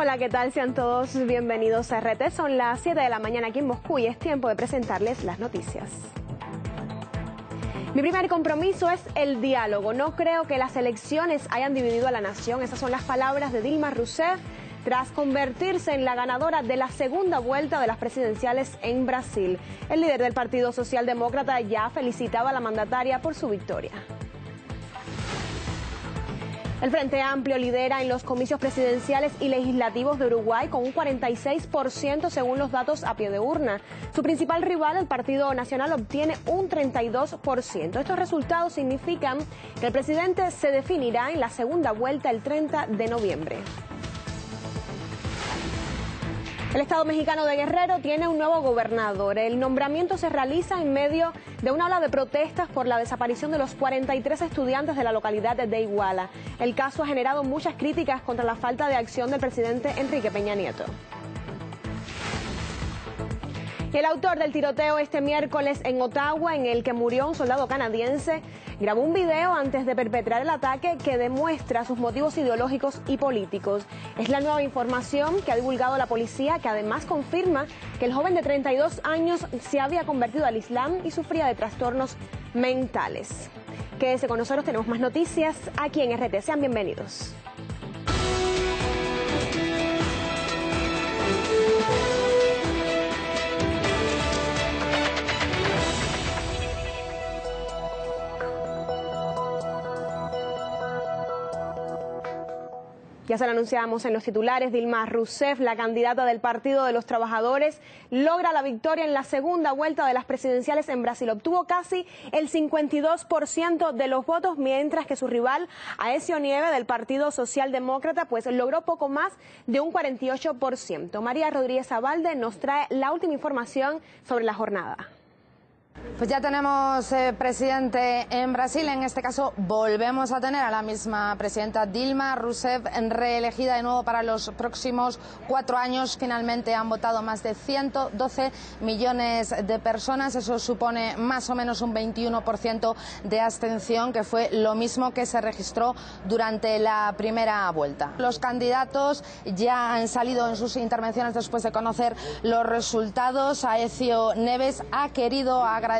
Hola, ¿qué tal? Sean todos bienvenidos a RT. Son las 7 de la mañana aquí en Moscú y es tiempo de presentarles las noticias. Mi primer compromiso es el diálogo. No creo que las elecciones hayan dividido a la nación. Esas son las palabras de Dilma Rousseff tras convertirse en la ganadora de la segunda vuelta de las presidenciales en Brasil. El líder del Partido Socialdemócrata ya felicitaba a la mandataria por su victoria. El Frente Amplio lidera en los comicios presidenciales y legislativos de Uruguay con un 46% según los datos a pie de urna. Su principal rival, el Partido Nacional, obtiene un 32%. Estos resultados significan que el presidente se definirá en la segunda vuelta el 30 de noviembre. El Estado mexicano de Guerrero tiene un nuevo gobernador. El nombramiento se realiza en medio de una ola de protestas por la desaparición de los 43 estudiantes de la localidad de Iguala. El caso ha generado muchas críticas contra la falta de acción del presidente Enrique Peña Nieto. Y el autor del tiroteo este miércoles en Ottawa, en el que murió un soldado canadiense, grabó un video antes de perpetrar el ataque que demuestra sus motivos ideológicos y políticos. Es la nueva información que ha divulgado la policía, que además confirma que el joven de 32 años se había convertido al Islam y sufría de trastornos mentales. Quédese con nosotros, tenemos más noticias aquí en RT. Sean bienvenidos. Ya se lo anunciamos en los titulares. Dilma Rousseff, la candidata del Partido de los Trabajadores, logra la victoria en la segunda vuelta de las presidenciales en Brasil. Obtuvo casi el 52% de los votos, mientras que su rival, Aécio Neves, del Partido Socialdemócrata, pues logró poco más de un 48%. María Rodríguez Abalde nos trae la última información sobre la jornada. Pues ya tenemos presidente en Brasil. En este caso volvemos a tener a la misma presidenta Dilma Rousseff, reelegida de nuevo para los próximos 4 años. Finalmente han votado más de 112 millones de personas. Eso supone más o menos un 21% de abstención, que fue lo mismo que se registró durante la primera vuelta. Los candidatos ya han salido en sus intervenciones después de conocer los resultados. Aécio Neves ha querido agradecer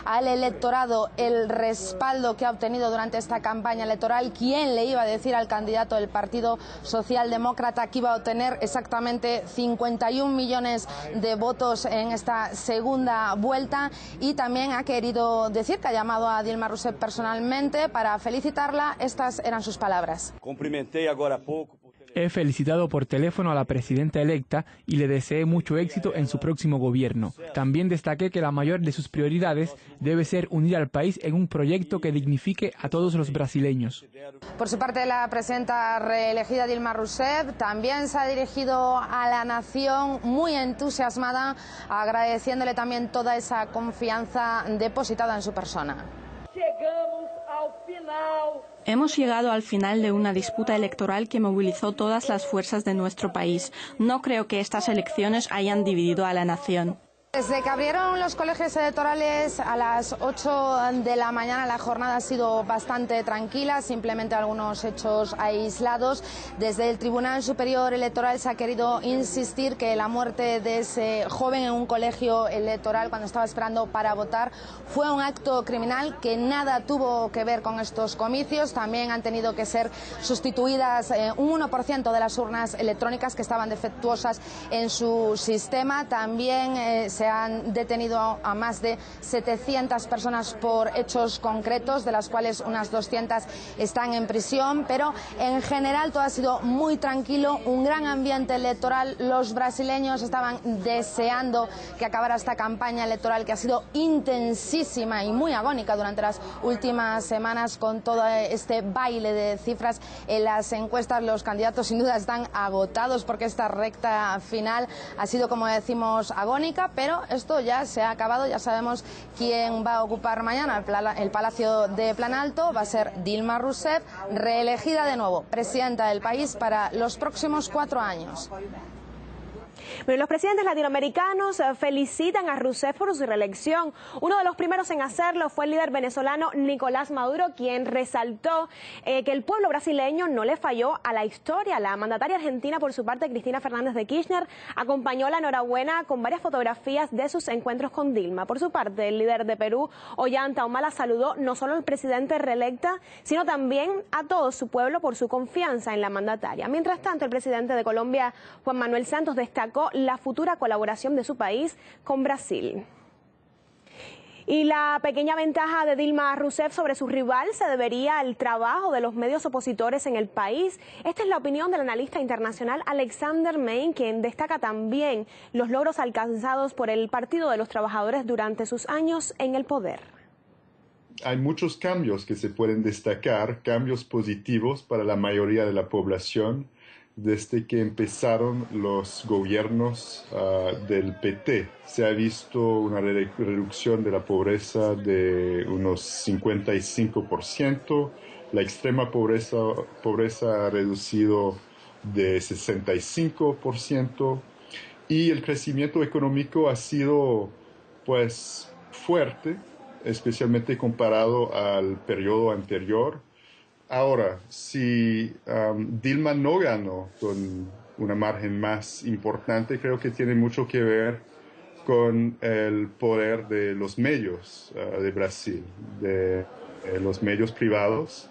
al electorado el respaldo que ha obtenido durante esta campaña electoral. ¿Quién le iba a decir al candidato del Partido Socialdemócrata que iba a obtener exactamente 51 millones de votos en esta segunda vuelta? Y también ha querido decir que ha llamado a Dilma Rousseff personalmente para felicitarla. Estas eran sus palabras. Cumprimentei agora há pouco. He felicitado por teléfono a la presidenta electa y le deseé mucho éxito en su próximo gobierno. También destaqué que la mayor de sus prioridades debe ser unir al país en un proyecto que dignifique a todos los brasileños. Por su parte, la presidenta reelegida Dilma Rousseff también se ha dirigido a la nación muy entusiasmada, agradeciéndole también toda esa confianza depositada en su persona. Hemos llegado al final de una disputa electoral que movilizó todas las fuerzas de nuestro país. No creo que estas elecciones hayan dividido a la nación. Desde que abrieron los colegios electorales a las 8 de la mañana, la jornada ha sido bastante tranquila, simplemente algunos hechos aislados. Desde el Tribunal Superior Electoral se ha querido insistir que la muerte de ese joven en un colegio electoral cuando estaba esperando para votar fue un acto criminal que nada tuvo que ver con estos comicios. También han tenido que ser sustituidas un 1% de las urnas electrónicas que estaban defectuosas en su sistema. También se han detenido a más de 700 personas por hechos concretos, de las cuales unas 200 están en prisión, pero en general todo ha sido muy tranquilo, un gran ambiente electoral. Los brasileños estaban deseando que acabara esta campaña electoral, que ha sido intensísima y muy agónica durante las últimas semanas, con todo este baile de cifras en las encuestas. Los candidatos sin duda están agotados porque esta recta final ha sido, como decimos, agónica, pero esto ya se ha acabado. Ya sabemos quién va a ocupar mañana el Palacio de Planalto. Va a ser Dilma Rousseff, reelegida de nuevo presidenta del país para los próximos 4 años. Bueno, los presidentes latinoamericanos felicitan a Rousseff por su reelección. Uno de los primeros en hacerlo fue el líder venezolano Nicolás Maduro, quien resaltó que el pueblo brasileño no le falló a la historia. La mandataria argentina, por su parte, Cristina Fernández de Kirchner, acompañó la enhorabuena con varias fotografías de sus encuentros con Dilma. Por su parte, el líder de Perú, Ollanta Humala, saludó no solo al presidente reelecta, sino también a todo su pueblo por su confianza en la mandataria. Mientras tanto, el presidente de Colombia, Juan Manuel Santos, destacó la futura colaboración de su país con Brasil. Y la pequeña ventaja de Dilma Rousseff sobre su rival se debería al trabajo de los medios opositores en el país. Esta es la opinión del analista internacional Alexander Mein, quien destaca también los logros alcanzados por el Partido de los Trabajadores durante sus años en el poder. Hay muchos cambios que se pueden destacar, cambios positivos para la mayoría de la población, desde que empezaron los gobiernos del PT. Se ha visto una reducción de la pobreza de unos 55%, la extrema pobreza ha reducido de 65% y el crecimiento económico ha sido pues fuerte, especialmente comparado al periodo anterior. Ahora, si Dilma no ganó con una margen más importante, creo que tiene mucho que ver con el poder de los medios de Brasil, de los medios privados,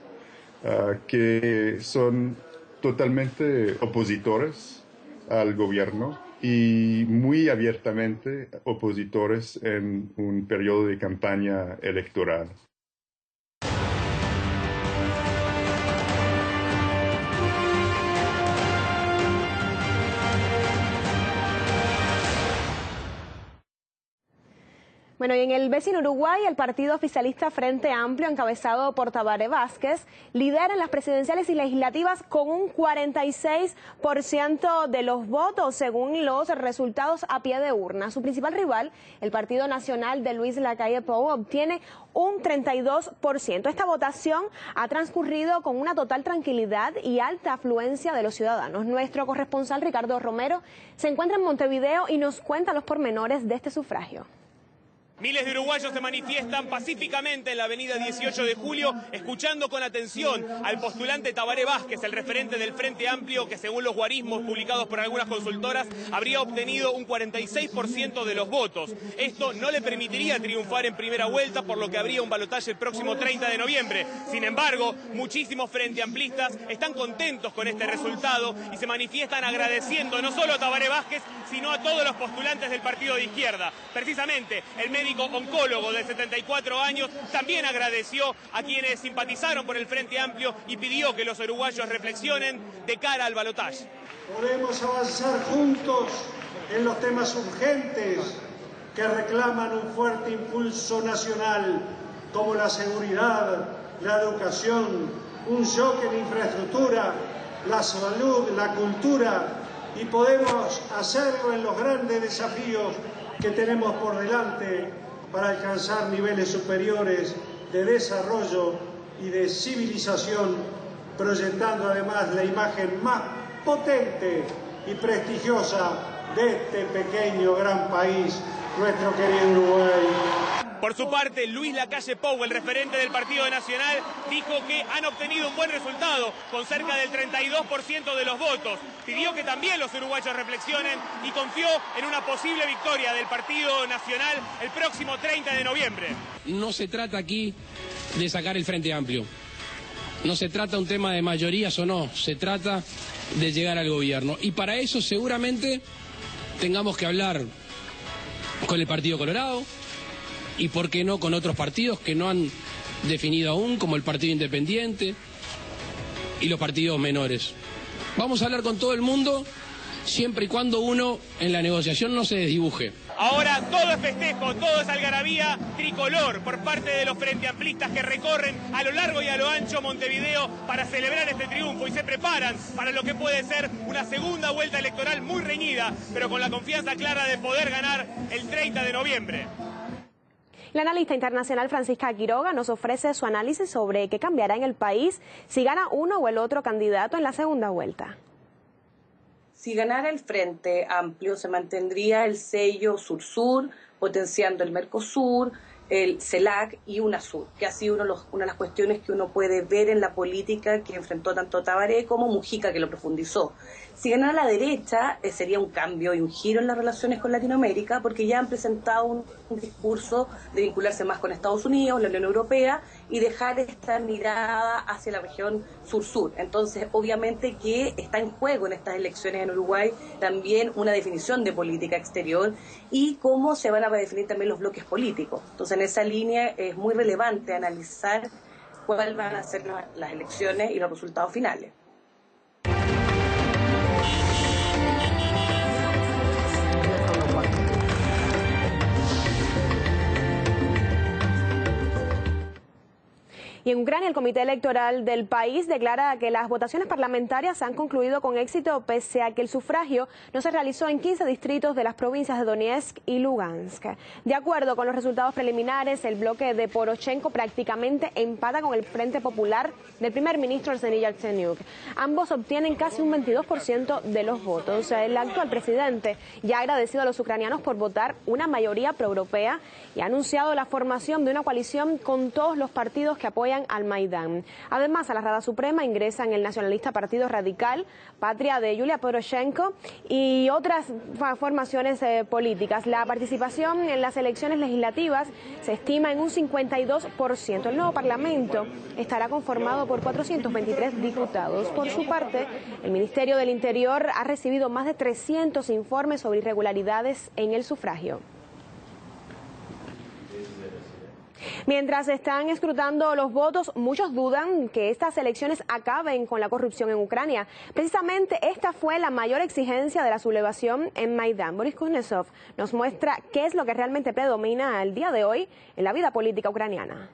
que son totalmente opositores al gobierno y muy abiertamente opositores en un periodo de campaña electoral. Bueno, y en el vecino Uruguay, el partido oficialista Frente Amplio, encabezado por Tabaré Vázquez, lidera en las presidenciales y legislativas con un 46% de los votos, según los resultados a pie de urna. Su principal rival, el Partido Nacional de Luis Lacalle Pou, obtiene un 32%. Esta votación ha transcurrido con una total tranquilidad y alta afluencia de los ciudadanos. Nuestro corresponsal Ricardo Romero se encuentra en Montevideo y nos cuenta los pormenores de este sufragio. Miles de uruguayos se manifiestan pacíficamente en la avenida 18 de Julio, escuchando con atención al postulante Tabaré Vázquez, el referente del Frente Amplio, que según los guarismos publicados por algunas consultoras, habría obtenido un 46% de los votos. Esto no le permitiría triunfar en primera vuelta, por lo que habría un balotaje el próximo 30 de noviembre. Sin embargo, muchísimos frente amplistas están contentos con este resultado y se manifiestan agradeciendo no solo a Tabaré Vázquez, sino a todos los postulantes del partido de izquierda. Precisamente, el médico oncólogo de 74 años también agradeció a quienes simpatizaron por el Frente Amplio y pidió que los uruguayos reflexionen de cara al balotaje. Podemos avanzar juntos en los temas urgentes que reclaman un fuerte impulso nacional, como la seguridad, la educación, un shock en infraestructura, la salud, la cultura, y podemos hacerlo en los grandes desafíos que tenemos por delante para alcanzar niveles superiores de desarrollo y de civilización, proyectando además la imagen más potente y prestigiosa de este pequeño gran país, nuestro querido Uruguay. Por su parte, Luis Lacalle Pou, el referente del Partido Nacional, dijo que han obtenido un buen resultado, con cerca del 32% de los votos. Pidió que también los uruguayos reflexionen y confió en una posible victoria del Partido Nacional el próximo 30 de noviembre. No se trata aquí de sacar el Frente Amplio. No se trata un tema de mayorías o no, se trata de llegar al gobierno. Y para eso seguramente tengamos que hablar con el Partido Colorado, y por qué no con otros partidos que no han definido aún, como el Partido Independiente y los partidos menores. Vamos a hablar con todo el mundo, siempre y cuando uno en la negociación no se desdibuje. Ahora todo es festejo, todo es algarabía tricolor por parte de los frente amplistas que recorren a lo largo y a lo ancho Montevideo para celebrar este triunfo y se preparan para lo que puede ser una segunda vuelta electoral muy reñida, pero con la confianza clara de poder ganar el 30 de noviembre. La analista internacional Francisca Quiroga nos ofrece su análisis sobre qué cambiará en el país si gana uno o el otro candidato en la segunda vuelta. Si ganara el Frente Amplio, se mantendría el sello Sur-Sur, potenciando el Mercosur, el CELAC y UNASUR, que ha sido una de las cuestiones que uno puede ver en la política que enfrentó tanto Tabaré como Mujica, que lo profundizó. Si ganara la derecha, sería un cambio y un giro en las relaciones con Latinoamérica, porque ya han presentado un discurso de vincularse más con Estados Unidos, la Unión Europea, y dejar esta mirada hacia la región sur-sur. Entonces, obviamente que está en juego en estas elecciones en Uruguay también una definición de política exterior y cómo se van a redefinir también los bloques políticos. Entonces, en esa línea es muy relevante analizar cuáles van a ser las elecciones y los resultados finales. Y en Ucrania, el Comité Electoral del país declara que las votaciones parlamentarias han concluido con éxito, pese a que el sufragio no se realizó en 15 distritos de las provincias de Donetsk y Lugansk. De acuerdo con los resultados preliminares, el bloque de Poroshenko prácticamente empata con el Frente Popular del primer ministro Arseniy Yatsenyuk. Ambos obtienen casi un 22% de los votos. El actual presidente ya ha agradecido a los ucranianos por votar una mayoría proeuropea y ha anunciado la formación de una coalición con todos los partidos que apoyan al Maidán. Además, a la Rada Suprema ingresan el nacionalista Partido Radical, Patria de Yulia Poroshenko y otras formaciones políticas. La participación en las elecciones legislativas se estima en un 52%. El nuevo Parlamento estará conformado por 423 diputados. Por su parte, el Ministerio del Interior ha recibido más de 300 informes sobre irregularidades en el sufragio. Mientras están escrutando los votos, muchos dudan que estas elecciones acaben con la corrupción en Ucrania. Precisamente esta fue la mayor exigencia de la sublevación en Maidán. Boris Kuznetsov nos muestra qué es lo que realmente predomina al día de hoy en la vida política ucraniana.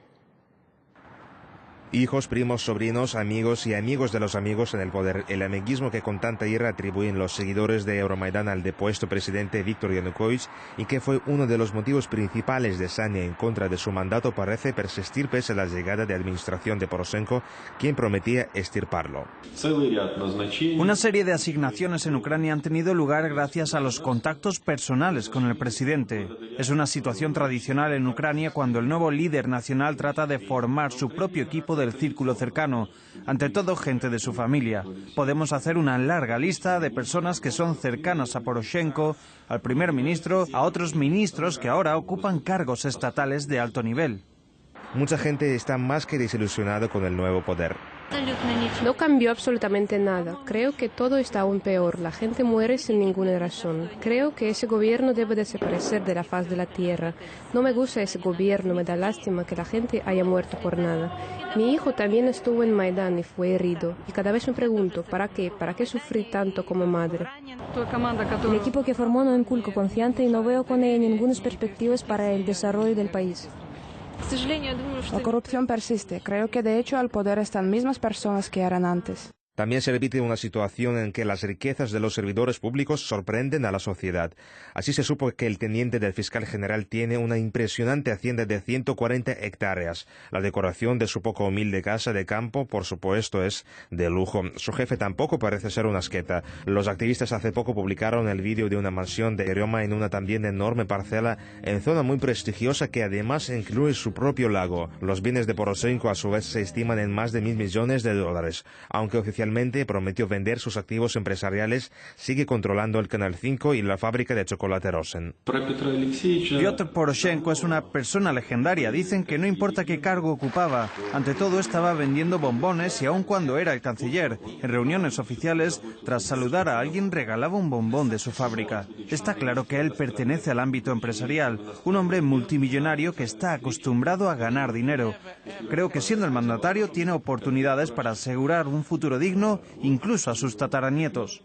Hijos, primos, sobrinos, amigos y amigos de los amigos en el poder. El amiguismo que con tanta ira atribuyen los seguidores de Euromaidán al depuesto presidente Viktor Yanukovych y que fue uno de los motivos principales de saña en contra de su mandato parece persistir pese a la llegada de administración de Poroshenko, quien prometía extirparlo. Una serie de asignaciones en Ucrania han tenido lugar gracias a los contactos personales con el presidente. Es una situación tradicional en Ucrania cuando el nuevo líder nacional trata de formar su propio equipo del círculo cercano, ante todo gente de su familia. Podemos hacer una larga lista de personas que son cercanas a Poroshenko, al primer ministro, a otros ministros que ahora ocupan cargos estatales de alto nivel. Mucha gente está más que desilusionada con el nuevo poder. No cambió absolutamente nada. Creo que todo está aún peor. La gente muere sin ninguna razón. Creo que ese gobierno debe desaparecer de la faz de la tierra. No me gusta ese gobierno, me da lástima que la gente haya muerto por nada. Mi hijo también estuvo en Maidán y fue herido. Y cada vez me pregunto, ¿para qué? ¿Para qué sufrí tanto como madre? El equipo que formó no inculco confianza y no veo con ella ninguna perspectivas para el desarrollo del país. La corrupción persiste. Creo que de hecho al poder están mismas personas que eran antes. También se repite una situación en que las riquezas de los servidores públicos sorprenden a la sociedad. Así se supo que el teniente del fiscal general tiene una impresionante hacienda de 140 hectáreas. La decoración de su poco humilde casa de campo, por supuesto, es de lujo. Su jefe tampoco parece ser un asqueta. Los activistas hace poco publicaron el vídeo de una mansión de Roma en una también enorme parcela en zona muy prestigiosa que además incluye su propio lago. Los bienes de Poroshenko a su vez se estiman en más de $1.000 millones, aunque oficialmente prometió vender sus activos empresariales, sigue controlando el Canal 5 y la fábrica de chocolate Rosen. Piotr Poroshenko es una persona legendaria. Dicen que no importa qué cargo ocupaba, ante todo estaba vendiendo bombones y aun cuando era el canciller, en reuniones oficiales, tras saludar a alguien regalaba un bombón de su fábrica. Está claro que él pertenece al ámbito empresarial, un hombre multimillonario que está acostumbrado a ganar dinero. Creo que siendo el mandatario tiene oportunidades para asegurar un futuro digno incluso a sus tataranietos.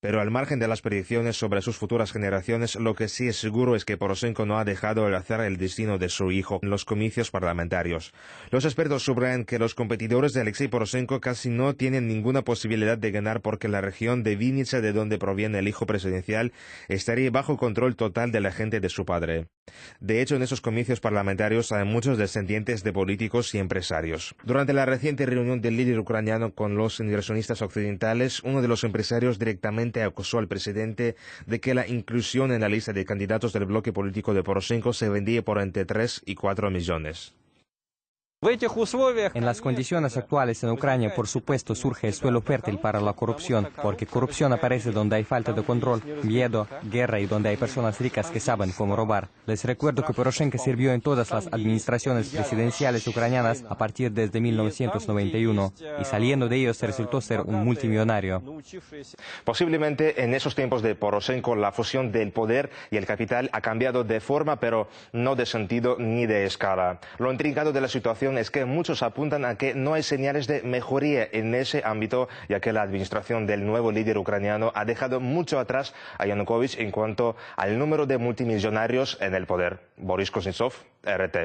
Pero al margen de las predicciones sobre sus futuras generaciones, lo que sí es seguro es que Poroshenko no ha dejado de hacer el destino de su hijo en los comicios parlamentarios. Los expertos subrayan que los competidores de Alexei Poroshenko casi no tienen ninguna posibilidad de ganar porque la región de Vinnytsia, de donde proviene el hijo presidencial, estaría bajo control total de la gente de su padre. De hecho, en esos comicios parlamentarios hay muchos descendientes de políticos y empresarios. Durante la reciente reunión del líder ucraniano con los inversionistas occidentales, uno de los empresarios directamente públicamente acusó al presidente de que la inclusión en la lista de candidatos del bloque político de Poroshenko se vendía por entre 3 y 4 millones. En las condiciones actuales en Ucrania, por supuesto, surge el suelo fértil para la corrupción, porque corrupción aparece donde hay falta de control, miedo, guerra y donde hay personas ricas que saben cómo robar. Les recuerdo que Poroshenko sirvió en todas las administraciones presidenciales ucranianas a partir desde 1991 y saliendo de ellos resultó ser un multimillonario. Posiblemente en esos tiempos de Poroshenko la fusión del poder y el capital ha cambiado de forma, pero no de sentido ni de escala. Lo intrigado de la situación es que muchos apuntan a que no hay señales de mejoría en ese ámbito, ya que la administración del nuevo líder ucraniano ha dejado mucho atrás a Yanukovych en cuanto al número de multimillonarios en el poder. Boris Kuznetsov, RT.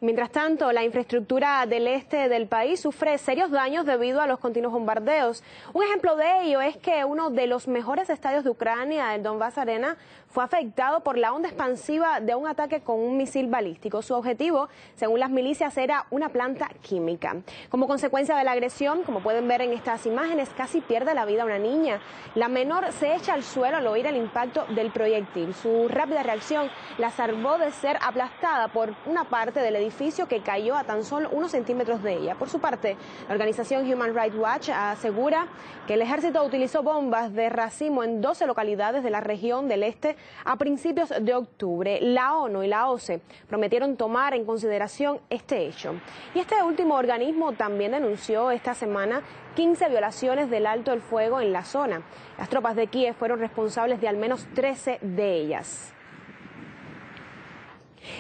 Mientras tanto, la infraestructura del este del país sufre serios daños debido a los continuos bombardeos. Un ejemplo de ello es que uno de los mejores estadios de Ucrania, el Donbass Arena, fue afectado por la onda expansiva de un ataque con un misil balístico. Su objetivo, según las milicias, era una planta química. Como consecuencia de la agresión, como pueden ver en estas imágenes, casi pierde la vida una niña. La menor se echa al suelo al oír el impacto del proyectil. Su rápida reacción la salvó de ser aplastada por una parte del edificio que cayó a tan solo unos centímetros de ella. Por su parte, la organización Human Rights Watch asegura que el ejército utilizó bombas de racimo en 12 localidades de la región del este a principios de octubre. La ONU y la OCE prometieron tomar en consideración este hecho. Y este último organismo también denunció esta semana 15 violaciones del alto el fuego en la zona. Las tropas de Kiev fueron responsables de al menos 13 de ellas.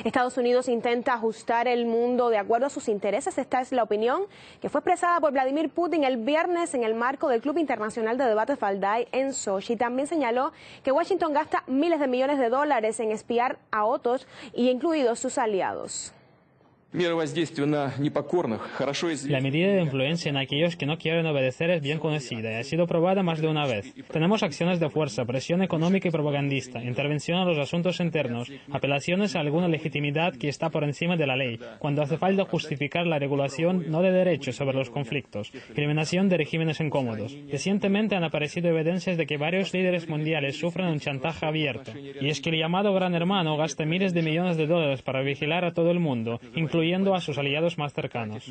Estados Unidos intenta ajustar el mundo de acuerdo a sus intereses. Esta es la opinión que fue expresada por Vladimir Putin el viernes en el marco del Club Internacional de Debates Valdai en Sochi. También señaló que Washington gasta miles de millones de dólares en espiar a otros, y incluidos sus aliados. La medida de influencia en aquellos que no quieren obedecer es bien conocida y ha sido probada más de una vez. Tenemos acciones de fuerza, presión económica y propagandista, intervención a los asuntos internos, apelaciones a alguna legitimidad que está por encima de la ley, cuando hace falta justificar la regulación no de derechos sobre los conflictos, eliminación de regímenes incómodos. Recientemente han aparecido evidencias de que varios líderes mundiales sufren un chantaje abierto, y es que el llamado Gran Hermano gasta miles de millones de dólares para vigilar a todo el mundo, incluyendo a sus aliados más cercanos.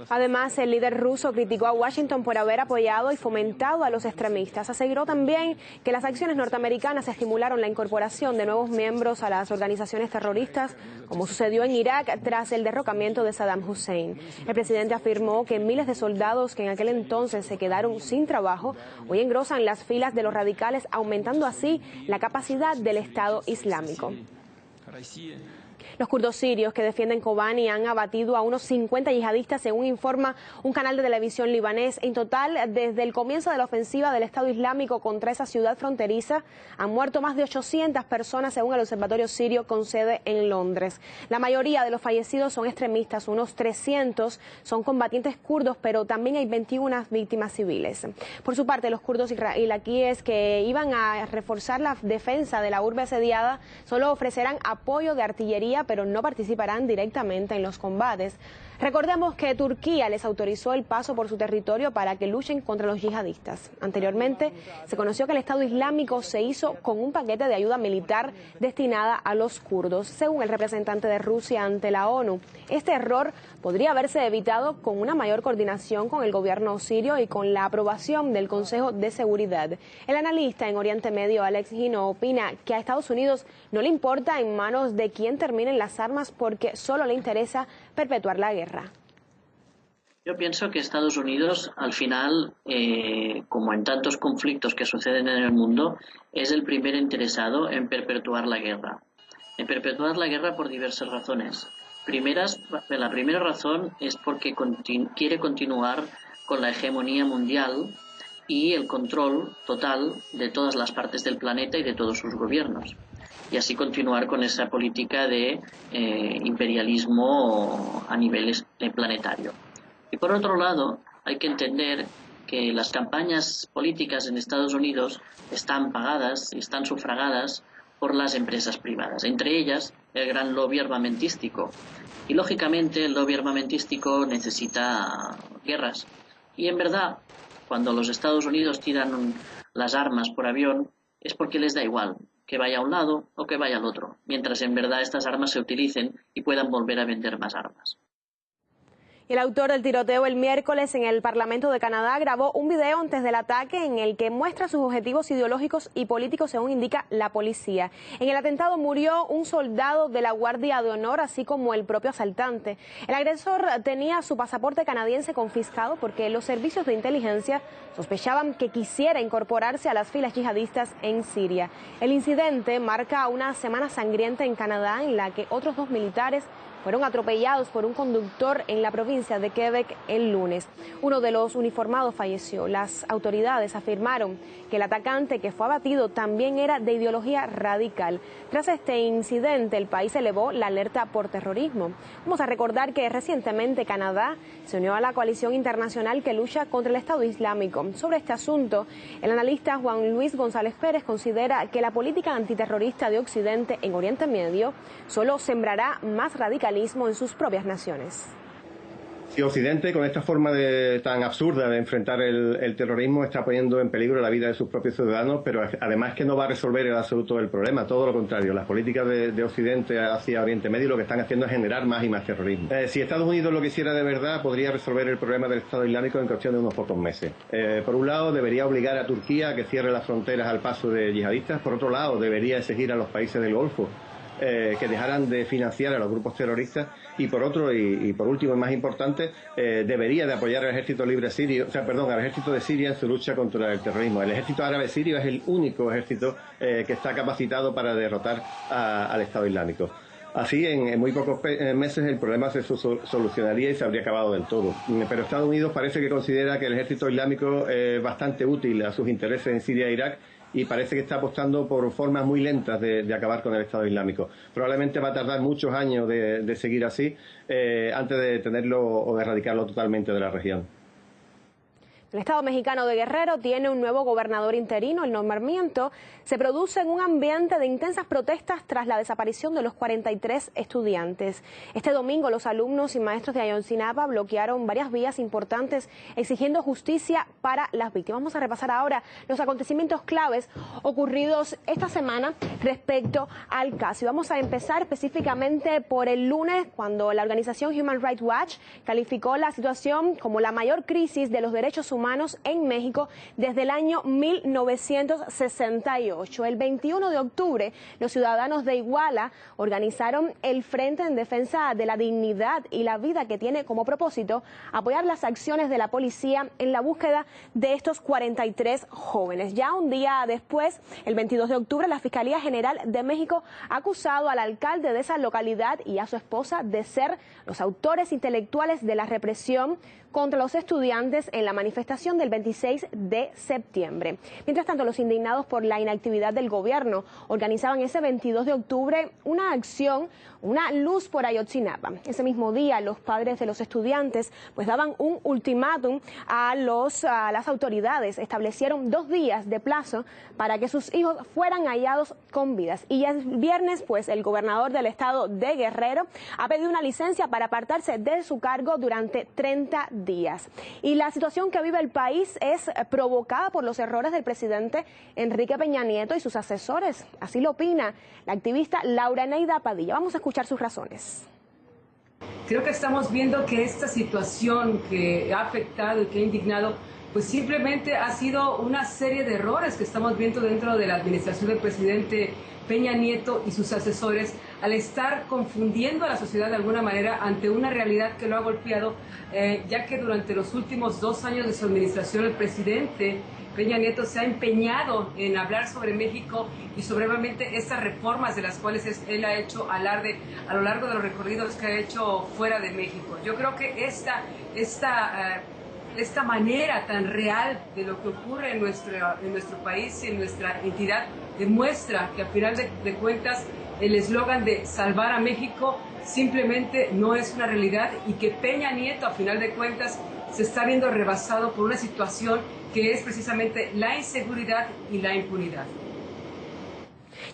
Además, el líder ruso criticó a Washington por haber apoyado y fomentado a los extremistas. Aseguró también que las acciones norteamericanas estimularon la incorporación de nuevos miembros a las organizaciones terroristas, como sucedió en Irak tras el derrocamiento de Saddam Hussein. El presidente afirmó que miles de soldados que en aquel entonces se quedaron sin trabajo hoy engrosan las filas de los radicales, aumentando así la capacidad del Estado Islámico. Los kurdos sirios que defienden Kobani han abatido a unos 50 yihadistas, según informa un canal de televisión libanés. En total, desde el comienzo de la ofensiva del Estado Islámico contra esa ciudad fronteriza, han muerto más de 800 personas, según el Observatorio Sirio con sede en Londres. La mayoría de los fallecidos son extremistas, unos 300 son combatientes kurdos, pero también hay 21 víctimas civiles. Por su parte, los kurdos iraquíes que iban a reforzar la defensa de la urbe asediada solo ofrecerán apoyo de artillería, pero no participarán directamente en los combates. Recordemos que Turquía les autorizó el paso por su territorio para que luchen contra los yihadistas. Anteriormente se conoció que el Estado Islámico se hizo con un paquete de ayuda militar destinada a los kurdos. Según el representante de Rusia ante la ONU, este error podría haberse evitado con una mayor coordinación con el gobierno sirio y con la aprobación del Consejo de Seguridad. El analista en Oriente Medio, Alex Gino, opina que a Estados Unidos no le importa en manos de quién terminen las armas porque solo le interesa perpetuar la guerra. Yo pienso que Estados Unidos, al final, como en tantos conflictos que suceden en el mundo, es el primer interesado en perpetuar la guerra. En perpetuar la guerra por diversas razones. La primera razón es porque quiere continuar con la hegemonía mundial y el control total de todas las partes del planeta y de todos sus gobiernos. Y así continuar con esa política de imperialismo a nivel planetario. Y por otro lado, hay que entender que las campañas políticas en Estados Unidos están pagadas y están sufragadas por las empresas privadas, entre ellas el gran lobby armamentístico. Y lógicamente el lobby armamentístico necesita guerras. Y en verdad, Cuando los Estados Unidos tiran las armas por avión es porque les da igual que vaya a un lado o que vaya al otro, mientras en verdad estas armas se utilicen y puedan volver a vender más armas. El autor del tiroteo el miércoles en el Parlamento de Canadá grabó un video antes del ataque en el que muestra sus objetivos ideológicos y políticos, según indica la policía. En el atentado murió un soldado de la Guardia de Honor, así como el propio asaltante. El agresor tenía su pasaporte canadiense confiscado porque los servicios de inteligencia sospechaban que quisiera incorporarse a las filas yihadistas en Siria. El incidente marca una semana sangrienta en Canadá en la que otros 2 militares fueron atropellados por un conductor en la provincia de Quebec el lunes. Uno de los uniformados falleció. Las autoridades afirmaron que el atacante que fue abatido también era de ideología radical. Tras este incidente, el país elevó la alerta por terrorismo. Vamos a recordar que recientemente Canadá se unió a la coalición internacional que lucha contra el Estado Islámico. Sobre este asunto, el analista Juan Luis González Pérez considera que la política antiterrorista de Occidente en Oriente Medio solo sembrará más radicalismo en sus propias naciones. Si Occidente, con esta forma tan absurda de enfrentar el terrorismo, está poniendo en peligro la vida de sus propios ciudadanos, pero además que no va a resolver el absoluto del problema, todo lo contrario. Las políticas de Occidente hacia Oriente Medio lo que están haciendo es generar más y más terrorismo. Si Estados Unidos lo quisiera de verdad, podría resolver el problema del Estado Islámico en cuestión de unos pocos meses. Por un lado, debería obligar a Turquía a que cierre las fronteras al paso de yihadistas. Por otro lado, debería exigir a los países del Golfo que dejaran de financiar a los grupos terroristas, y por otro y por último y más importante, debería de apoyar al ejército libre sirio, al ejército de Siria en su lucha contra el terrorismo. El ejército árabe sirio es el único ejército que está capacitado para derrotar al Estado Islámico. Así, en muy pocos meses el problema se solucionaría y se habría acabado del todo. Pero Estados Unidos parece que considera que el ejército islámico es bastante útil a sus intereses en Siria e Irak, y parece que está apostando por formas muy lentas de acabar con el Estado Islámico. Probablemente va a tardar muchos años de seguir así antes de tenerlo o de erradicarlo totalmente de la región. El Estado mexicano de Guerrero tiene un nuevo gobernador interino. El nombramiento se produce en un ambiente de intensas protestas tras la desaparición de los 43 estudiantes. Este domingo los alumnos y maestros de Ayotzinapa bloquearon varias vías importantes exigiendo justicia para las víctimas. Vamos a repasar ahora los acontecimientos claves ocurridos esta semana respecto al caso. Y vamos a empezar específicamente por el lunes, cuando la organización Human Rights Watch calificó la situación como la mayor crisis de los derechos humanos en México desde el año 1968. El 21 de octubre, los ciudadanos de Iguala organizaron el Frente en Defensa de la Dignidad y la Vida, que tiene como propósito apoyar las acciones de la policía en la búsqueda de estos 43 jóvenes. Ya un día después, el 22 de octubre, la Fiscalía General de México ha acusado al alcalde de esa localidad y a su esposa de ser los autores intelectuales de la represión contra los estudiantes en la manifestación del 26 de septiembre. Mientras tanto, los indignados por la inactividad del gobierno organizaban ese 22 de octubre una acción, una luz por Ayotzinapa. Ese mismo día, los padres de los estudiantes pues daban un ultimátum a las autoridades. Establecieron 2 días de plazo para que sus hijos fueran hallados con vidas. Y el viernes, pues, el gobernador del estado de Guerrero ha pedido una licencia para apartarse de su cargo durante 30 días. Y la situación que vive el país es provocada por los errores del presidente Enrique Peña Nieto y sus asesores. Así lo opina la activista Laura Eneida Padilla. Vamos a escuchar sus razones. Creo que estamos viendo que esta situación que ha afectado y que ha indignado, pues simplemente ha sido una serie de errores que estamos viendo dentro de la administración del presidente Peña Nieto y sus asesores, al estar confundiendo a la sociedad de alguna manera ante una realidad que lo ha golpeado, ya que durante los últimos 2 años de su administración el presidente Peña Nieto se ha empeñado en hablar sobre México y sobre realmente estas reformas de las cuales él ha hecho alarde a lo largo de los recorridos que ha hecho fuera de México. Yo creo que esta manera tan real de lo que ocurre en nuestro país y en nuestra entidad demuestra que, a final de cuentas, el eslogan de salvar a México simplemente no es una realidad, y que Peña Nieto, a final de cuentas, se está viendo rebasado por una situación que es precisamente la inseguridad y la impunidad.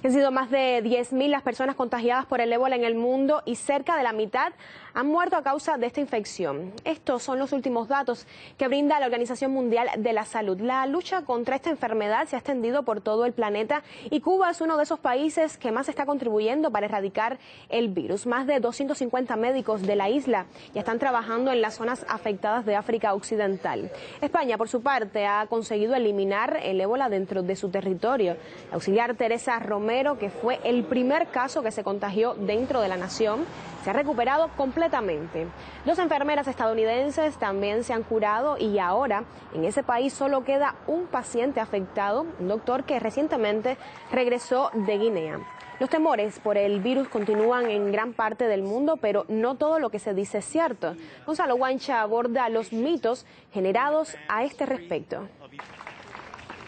Han sido más de 10.000 las personas contagiadas por el ébola en el mundo y cerca de la mitad han muerto a causa de esta infección. Estos son los últimos datos que brinda la Organización Mundial de la Salud. La lucha contra esta enfermedad se ha extendido por todo el planeta y Cuba es uno de esos países que más está contribuyendo para erradicar el virus. Más de 250 médicos de la isla ya están trabajando en las zonas afectadas de África Occidental. España, por su parte, ha conseguido eliminar el ébola dentro de su territorio. La auxiliar Teresa Romero, que fue el primer caso que se contagió dentro de la nación, se ha recuperado completamente. 2 enfermeras estadounidenses también se han curado y ahora en ese país solo queda un paciente afectado, un doctor que recientemente regresó de Guinea. Los temores por el virus continúan en gran parte del mundo, pero no todo lo que se dice es cierto. Gonzalo Guancha aborda los mitos generados a este respecto.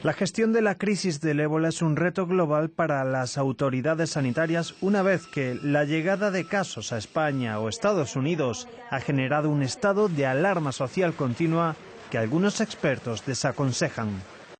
La gestión de la crisis del ébola es un reto global para las autoridades sanitarias una vez que la llegada de casos a España o Estados Unidos ha generado un estado de alarma social continua que algunos expertos desaconsejan.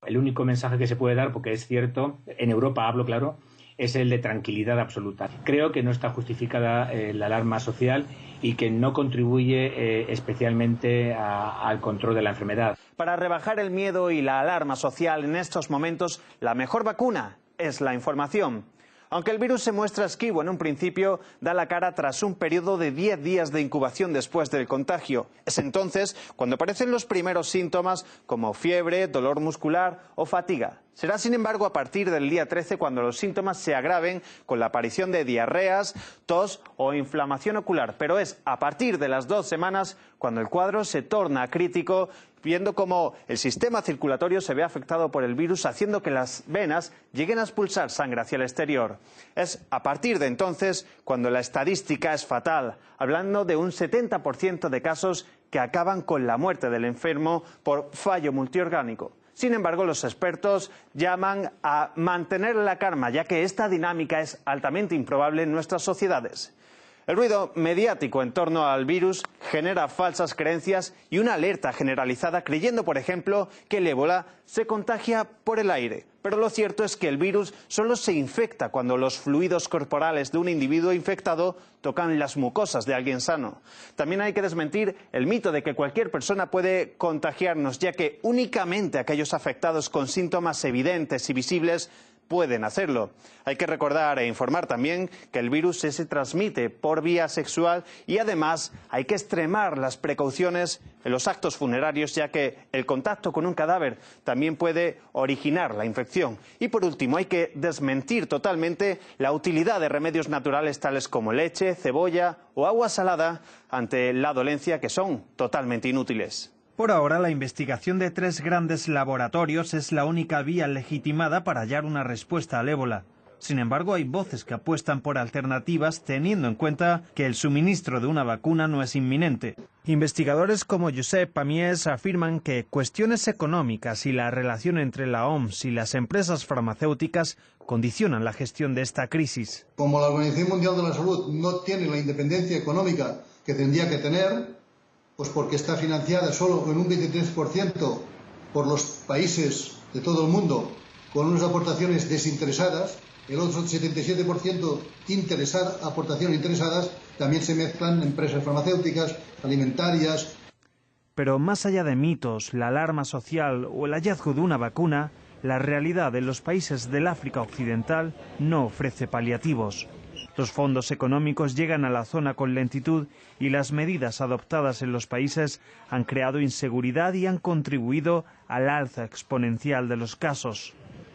El único mensaje que se puede dar, porque es cierto, en Europa hablo claro, es el de tranquilidad absoluta. Creo que no está justificada la alarma social y que no contribuye especialmente al control de la enfermedad. Para rebajar el miedo y la alarma social en estos momentos, la mejor vacuna es la información. Aunque el virus se muestra esquivo en un principio, da la cara tras un periodo de 10 días de incubación después del contagio. Es entonces cuando aparecen los primeros síntomas como fiebre, dolor muscular o fatiga. Será, sin embargo, a partir del día 13 cuando los síntomas se agraven con la aparición de diarreas, tos o inflamación ocular. Pero es a partir de las 2 semanas cuando el cuadro se torna crítico, viendo cómo el sistema circulatorio se ve afectado por el virus, haciendo que las venas lleguen a expulsar sangre hacia el exterior. Es a partir de entonces cuando la estadística es fatal, hablando de un 70% de casos que acaban con la muerte del enfermo por fallo multiorgánico. Sin embargo, los expertos llaman a mantener la calma, ya que esta dinámica es altamente improbable en nuestras sociedades. El ruido mediático en torno al virus genera falsas creencias y una alerta generalizada, creyendo, por ejemplo, que el ébola se contagia por el aire. Pero lo cierto es que el virus solo se infecta cuando los fluidos corporales de un individuo infectado tocan las mucosas de alguien sano. También hay que desmentir el mito de que cualquier persona puede contagiarnos, ya que únicamente aquellos afectados con síntomas evidentes y visibles pueden hacerlo. Hay que recordar e informar también que el virus se transmite por vía sexual y además hay que extremar las precauciones en los actos funerarios, ya que el contacto con un cadáver también puede originar la infección. Y por último, hay que desmentir totalmente la utilidad de remedios naturales tales como leche, cebolla o agua salada ante la dolencia, que son totalmente inútiles. Por ahora, la investigación de 3 grandes laboratorios es la única vía legitimada para hallar una respuesta al ébola. Sin embargo, hay voces que apuestan por alternativas teniendo en cuenta que el suministro de una vacuna no es inminente. Investigadores como Josep Pamies afirman que cuestiones económicas y la relación entre la OMS y las empresas farmacéuticas condicionan la gestión de esta crisis. Como la Organización Mundial de la Salud no tiene la independencia económica que tendría que tener, pues porque está financiada solo en un 23% por los países de todo el mundo con unas aportaciones desinteresadas, el otro 77% aportaciones interesadas, también se mezclan empresas farmacéuticas, alimentarias. Pero más allá de mitos, la alarma social o el hallazgo de una vacuna, la realidad en los países del África Occidental no ofrece paliativos. Los fondos económicos llegan a la zona con lentitud y las medidas adoptadas en los países han creado inseguridad y han contribuido al alza exponencial de los casos.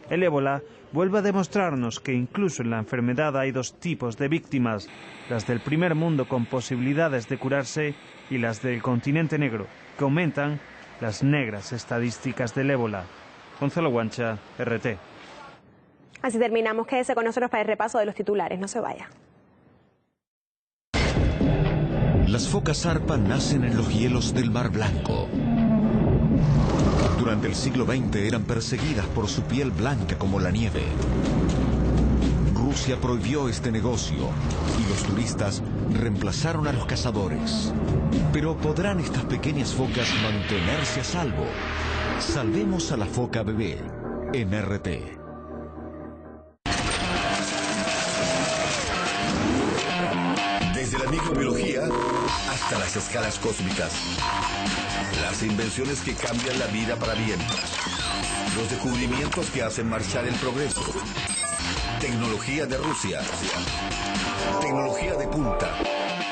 El ébola vuelve a demostrarnos que incluso en la enfermedad hay 2 tipos de víctimas, las del primer mundo con posibilidades de curarse y las del continente negro, que aumentan las negras estadísticas del ébola. Gonzalo Guancha, RT. Así terminamos. Quédese con nosotros para el repaso de los titulares. No se vaya. Las focas arpa nacen en los hielos del Mar Blanco. Durante el siglo XX eran perseguidas por su piel blanca como la nieve. Rusia prohibió este negocio y los turistas reemplazaron a los cazadores. Pero ¿podrán estas pequeñas focas mantenerse a salvo? Salvemos a la foca bebé en RT. Desde la microbiología hasta las escalas cósmicas. Las invenciones que cambian la vida para bien. Los descubrimientos que hacen marchar el progreso. Tecnología de Rusia. Tecnología de punta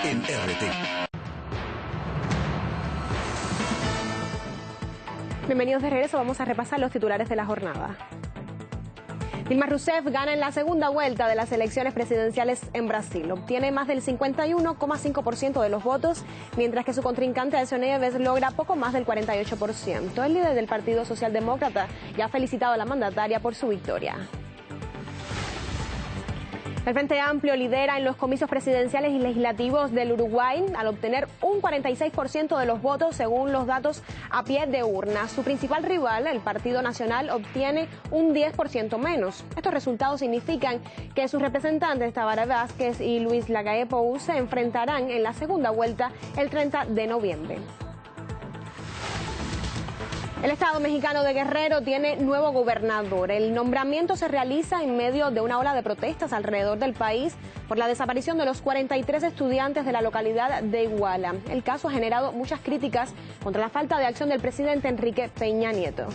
en RT. Bienvenidos de regreso, vamos a repasar los titulares de la jornada. Dilma Rousseff gana en la segunda vuelta de las elecciones presidenciales en Brasil. Obtiene más del 51,5% de los votos, mientras que su contrincante Aécio Neves logra poco más del 48%. El líder del Partido Socialdemócrata ya ha felicitado a la mandataria por su victoria. El Frente Amplio lidera en los comicios presidenciales y legislativos del Uruguay al obtener un 46% de los votos según los datos a pie de urna. Su principal rival, el Partido Nacional, obtiene un 10% menos. Estos resultados significan que sus representantes Tabaré Vázquez y Luis Lacalle Pou se enfrentarán en la segunda vuelta el 30 de noviembre. El Estado mexicano de Guerrero tiene nuevo gobernador. El nombramiento se realiza en medio de una ola de protestas alrededor del país por la desaparición de los 43 estudiantes de la localidad de Iguala. El caso ha generado muchas críticas contra la falta de acción del presidente Enrique Peña Nieto.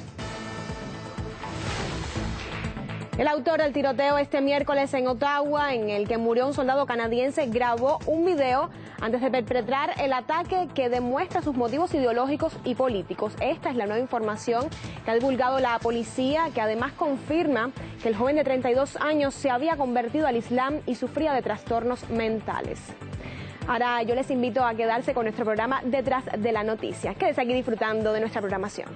El autor del tiroteo este miércoles en Ottawa, en el que murió un soldado canadiense, grabó un video antes de perpetrar el ataque que demuestra sus motivos ideológicos y políticos. Esta es la nueva información que ha divulgado la policía, que además confirma que el joven de 32 años se había convertido al Islam y sufría de trastornos mentales. Ahora yo les invito a quedarse con nuestro programa Detrás de la Noticia. Quédese aquí disfrutando de nuestra programación.